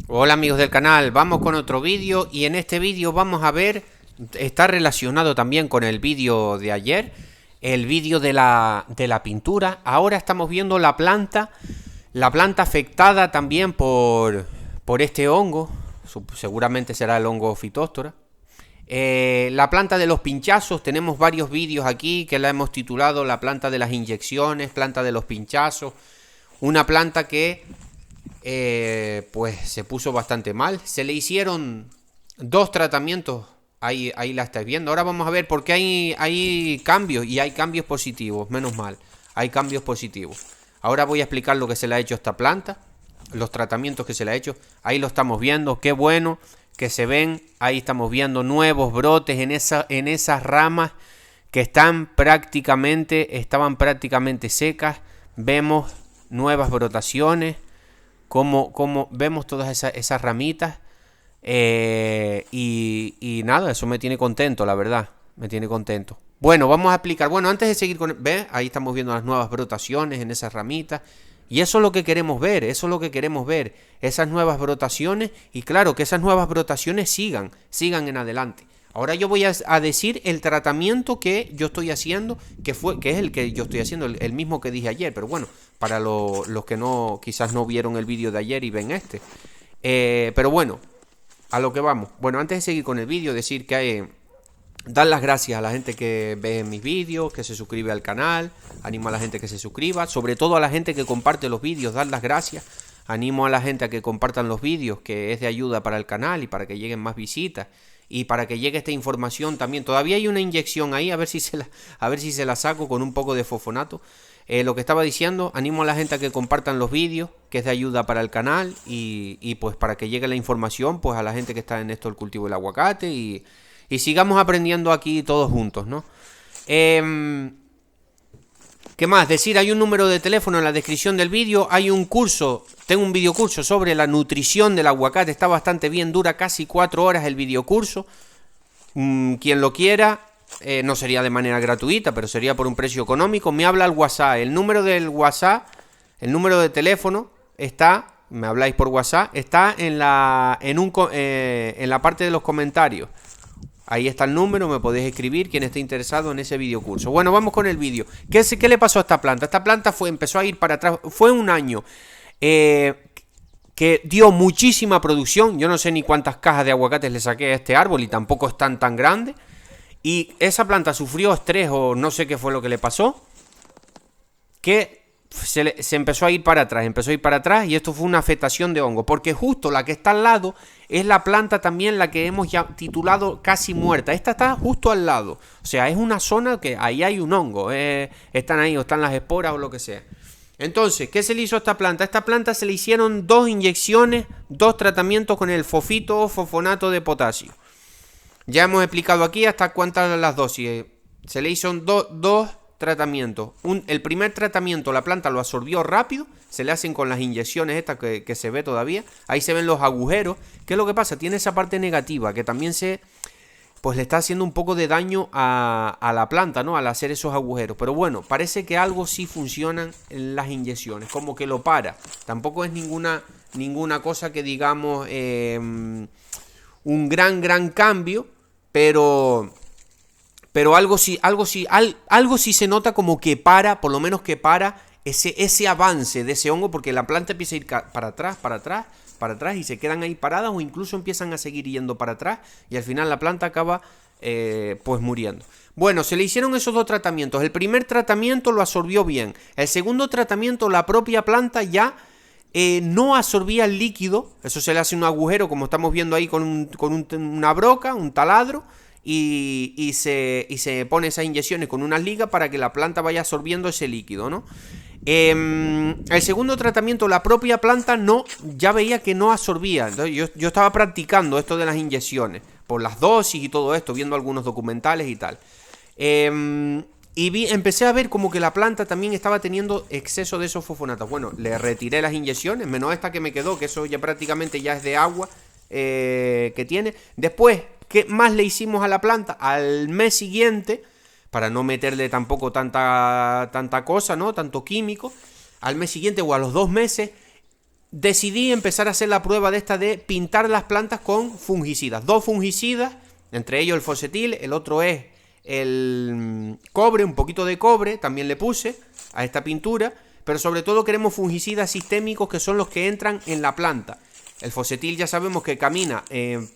Hola amigos del canal, vamos con otro vídeo y en este vídeo vamos a ver, está relacionado también con el vídeo de ayer, el vídeo de la pintura. Ahora estamos viendo la planta afectada también por este hongo, seguramente será el hongo Phytophthora. La planta de los pinchazos, tenemos varios vídeos aquí que la hemos titulado la planta de las inyecciones, planta de los pinchazos, una planta que pues se puso bastante mal. Se le hicieron dos tratamientos, ahí la estáis viendo. Ahora vamos a ver por qué hay cambios, y hay cambios positivos, menos mal, hay cambios positivos. Ahora voy a explicar lo que se le ha hecho a esta planta, los tratamientos que se le ha hecho. Ahí lo estamos viendo, qué bueno que se ven. Ahí estamos viendo nuevos brotes en esas ramas que estaban prácticamente secas. Vemos nuevas brotaciones, como vemos todas esas ramitas. Y nada, eso me tiene contento, la verdad, me tiene contento. Bueno, vamos a explicar. Bueno, antes de seguir con... ¿Ves? Ahí estamos viendo las nuevas brotaciones en esas ramitas. Y eso es lo que queremos ver, esas nuevas brotaciones. Y claro, que esas nuevas brotaciones sigan en adelante. Ahora yo voy a decir el tratamiento que yo estoy haciendo, que es el que yo estoy haciendo, el mismo que dije ayer. Pero bueno, para los que quizás no vieron el vídeo de ayer y ven este. Pero bueno, a lo que vamos. Bueno, antes de seguir con el vídeo, decir que dar las gracias a la gente que ve mis vídeos, que se suscribe al canal. Animo a la gente que se suscriba, sobre todo a la gente que comparte los vídeos, dar las gracias. Animo a la gente a que compartan los vídeos, que es de ayuda para el canal y para que lleguen más visitas. Y para que llegue esta información también. Todavía hay una inyección ahí, a ver si se la saco con un poco de fosfonato. Lo que estaba diciendo, animo a la gente a que compartan los vídeos, que es de ayuda para el canal. Y pues para que llegue la información pues a la gente que está en esto del cultivo del aguacate. Y sigamos aprendiendo aquí todos juntos, ¿no? ¿Qué más? Decir, hay un número de teléfono en la descripción del vídeo. Hay un curso, tengo un videocurso sobre la nutrición del aguacate. Está bastante bien, dura casi 4 horas el videocurso. Quien lo quiera, no sería de manera gratuita, pero sería por un precio económico. Me habla al WhatsApp. El número del WhatsApp, el número de teléfono está, me habláis por WhatsApp, está en la parte de los comentarios. Ahí está el número, me podéis escribir quien esté interesado en ese videocurso. Bueno, vamos con el vídeo. ¿Qué le pasó a esta planta? Esta planta empezó a ir para atrás. Fue un año que dio muchísima producción. Yo no sé ni cuántas cajas de aguacates le saqué a este árbol y tampoco es tan grande. Y esa planta sufrió estrés o no sé qué fue lo que le pasó, que se empezó a ir para atrás, y esto fue una afectación de hongo, porque justo la que está al lado es la planta también la que hemos ya titulado casi muerta. Esta está justo al lado, o sea, es una zona que ahí hay un hongo, están ahí o están las esporas o lo que sea. Entonces, ¿qué se le hizo a esta planta? A esta planta se le hicieron 2 inyecciones, 2 tratamientos con el fofito o fosfonato de potasio. Ya hemos explicado aquí hasta cuántas las dosis. Se le hizo dos tratamientos. El primer tratamiento la planta lo absorbió rápido, se le hacen con las inyecciones estas que se ve todavía. Ahí se ven los agujeros. ¿Qué es lo que pasa? Tiene esa parte negativa que también pues le está haciendo un poco de daño a la planta, ¿no? Al hacer esos agujeros. Pero bueno, parece que algo sí funcionan en las inyecciones, como que lo para. Tampoco es ninguna cosa que digamos un gran cambio, pero algo sí se nota, como que para, por lo menos que para ese avance de ese hongo, porque la planta empieza a ir para atrás y se quedan ahí paradas, o incluso empiezan a seguir yendo para atrás y al final la planta acaba pues muriendo. Bueno, se le hicieron esos 2 tratamientos. El primer tratamiento lo absorbió bien. El segundo tratamiento, la propia planta ya no absorbía el líquido. Eso se le hace un agujero, como estamos viendo ahí, con una broca, un taladro. Y se pone esas inyecciones con unas ligas para que la planta vaya absorbiendo ese líquido, ¿no? El segundo tratamiento, la propia planta ya veía que no absorbía. Entonces yo estaba practicando esto de las inyecciones, por las dosis y todo esto, viendo algunos documentales y tal. Empecé a ver como que la planta también estaba teniendo exceso de esos fosfonatos. Bueno, le retiré las inyecciones, menos esta que me quedó, que eso ya prácticamente ya es de agua que tiene. Después, ¿qué más le hicimos a la planta? Al mes siguiente, para no meterle tampoco tanta cosa, ¿no? Tanto químico. Al mes siguiente o a los 2 meses decidí empezar a hacer la prueba de esta de pintar las plantas con fungicidas. 2 fungicidas, entre ellos el Fosetil, el otro es el cobre, un poquito de cobre también le puse a esta pintura, pero sobre todo queremos fungicidas sistémicos que son los que entran en la planta. El Fosetil ya sabemos que camina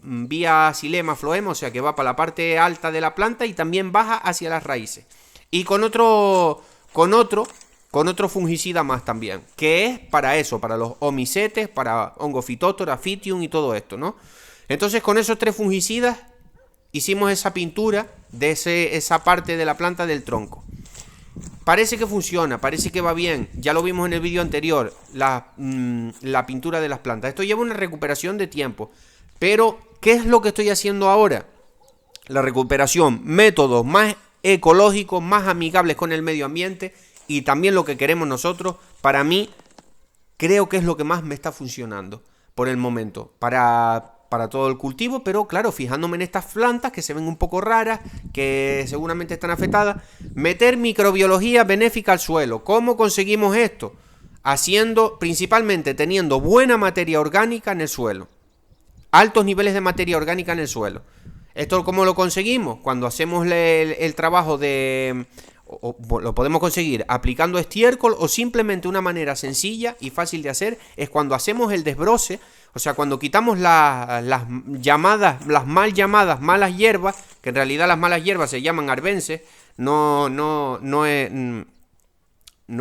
vía xilema, floema, o sea que va para la parte alta de la planta y también baja hacia las raíces. Y con otro fungicida más también, que es para eso, para los omicetes, para Ongofitótora, Fitium y todo esto, ¿no? Entonces con esos 3 fungicidas hicimos esa pintura de esa parte de la planta del tronco. Parece que funciona, parece que va bien. Ya lo vimos en el vídeo anterior, la pintura de las plantas. Esto lleva una recuperación de tiempo. Pero, ¿qué es lo que estoy haciendo ahora? La recuperación, métodos más ecológicos, más amigables con el medio ambiente y también lo que queremos nosotros. Para mí, creo que es lo que más me está funcionando por el momento. Para todo el cultivo, pero claro, fijándome en estas plantas que se ven un poco raras, que seguramente están afectadas, meter microbiología benéfica al suelo. ¿Cómo conseguimos esto? Principalmente teniendo buena materia orgánica en el suelo, altos niveles de materia orgánica en el suelo. ¿Esto cómo lo conseguimos? Cuando hacemos el trabajo lo podemos conseguir aplicando estiércol, o simplemente una manera sencilla y fácil de hacer es cuando hacemos el desbroce. O sea, cuando quitamos las mal llamadas malas hierbas, que en realidad las malas hierbas se llaman arbences, no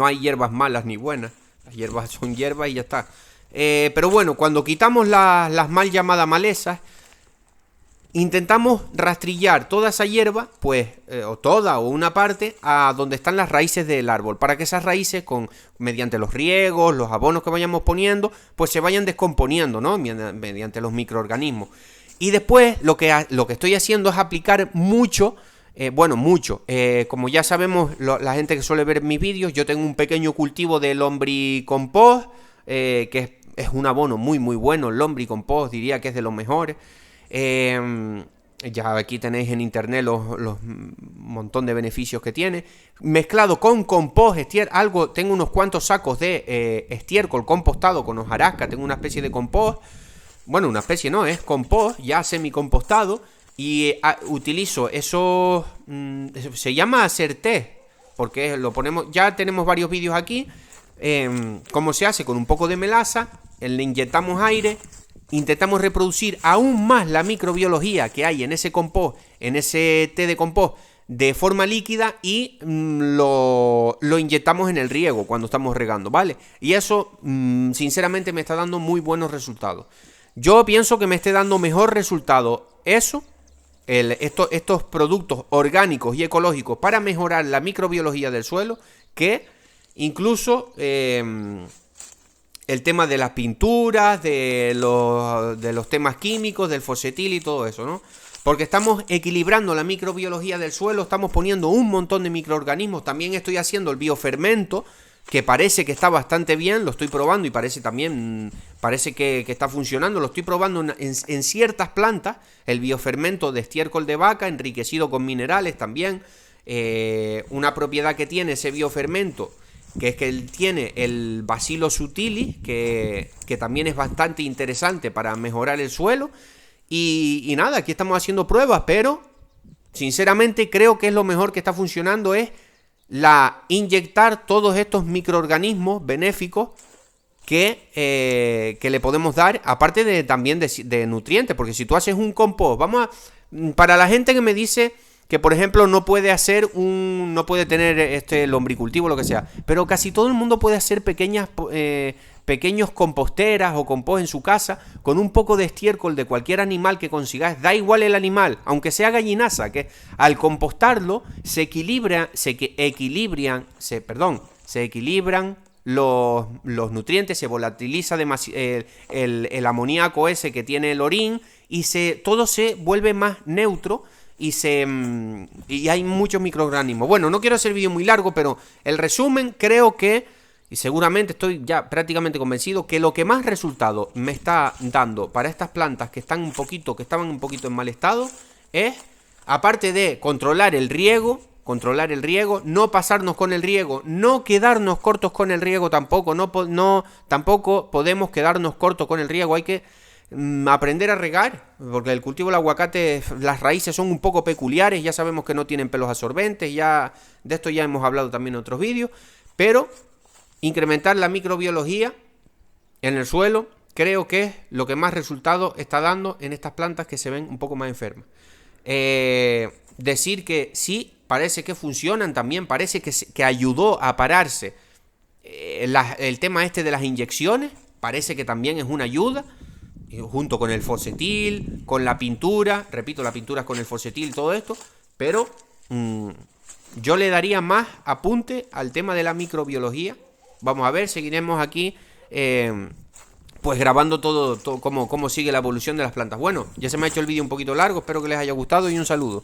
hay hierbas malas ni buenas, las hierbas son hierbas y ya está. Pero bueno, cuando quitamos las mal llamadas malezas, intentamos rastrillar toda esa hierba, pues, o toda o una parte, a donde están las raíces del árbol, para que esas raíces, mediante los riegos, los abonos que vayamos poniendo, pues se vayan descomponiendo, ¿no? Mediante los microorganismos. Y después lo que estoy haciendo es aplicar mucho, como ya sabemos, la gente que suele ver mis vídeos, yo tengo un pequeño cultivo de lombricompost, que es un abono muy muy bueno. El lombricompost diría que es de los mejores. Ya aquí tenéis en internet los montón de beneficios que tiene. Mezclado con compost, tengo unos cuantos sacos de estiércol compostado con hojarasca. Tengo una especie de compost. Bueno, una especie no, es compost ya semi-compostado. Y utilizo eso. Se llama hacer té, porque lo ponemos. Ya tenemos varios vídeos aquí. Cómo se hace con un poco de melaza. Le inyectamos aire. Intentamos reproducir aún más la microbiología que hay en ese compost, en ese té de compost, de forma líquida, y lo inyectamos en el riego cuando estamos regando, ¿vale? Y eso, sinceramente, me está dando muy buenos resultados. Yo pienso que me esté dando mejor resultado eso, estos productos orgánicos y ecológicos para mejorar la microbiología del suelo, que incluso el tema de las pinturas, de los temas químicos, del Fosetil y todo eso, ¿no? Porque estamos equilibrando la microbiología del suelo, estamos poniendo un montón de microorganismos. También estoy haciendo el biofermento, que parece que está bastante bien, lo estoy probando y parece que está funcionando. Lo estoy probando en ciertas plantas, el biofermento de estiércol de vaca, enriquecido con minerales también. Una propiedad que tiene ese biofermento, que es que él tiene el Bacillus subtilis, que también es bastante interesante para mejorar el suelo. Y nada, aquí estamos haciendo pruebas, pero sinceramente creo que es lo mejor que está funcionando, es inyectar todos estos microorganismos benéficos que le podemos dar, aparte también de nutrientes. Porque si tú haces un compost, para la gente que me dice que, por ejemplo, no puede tener este lombricultivo, lo que sea, pero casi todo el mundo puede hacer pequeños composteras o compost en su casa con un poco de estiércol de cualquier animal que consigáis. Da igual el animal, aunque sea gallinaza, que al compostarlo se equilibran los nutrientes, se volatiliza el amoníaco ese que tiene el orín, y todo se vuelve más neutro. Y hay muchos microorganismos. Bueno, no quiero hacer vídeo muy largo, pero el resumen, creo que, y seguramente estoy ya prácticamente convencido, que lo que más resultado me está dando para estas plantas que estaban un poquito en mal estado, es, aparte de controlar el riego, controlar el riego, no pasarnos con el riego, no quedarnos cortos con el riego tampoco, tampoco podemos quedarnos cortos con el riego, hay que aprender a regar, porque el cultivo del aguacate, las raíces son un poco peculiares, ya sabemos que no tienen pelos absorbentes, ya de esto ya hemos hablado también en otros vídeos, pero incrementar la microbiología en el suelo creo que es lo que más resultado está dando en estas plantas que se ven un poco más enfermas. Decir que sí, parece que funcionan también, parece que ayudó a pararse el tema este de las inyecciones, parece que también es una ayuda, junto con el Fosetil, con la pintura, repito, la pintura es con el Fosetil, todo esto, pero yo le daría más apunte al tema de la microbiología. Vamos a ver, seguiremos aquí pues grabando todo cómo sigue la evolución de las plantas. Bueno, ya se me ha hecho el vídeo un poquito largo, espero que les haya gustado y un saludo.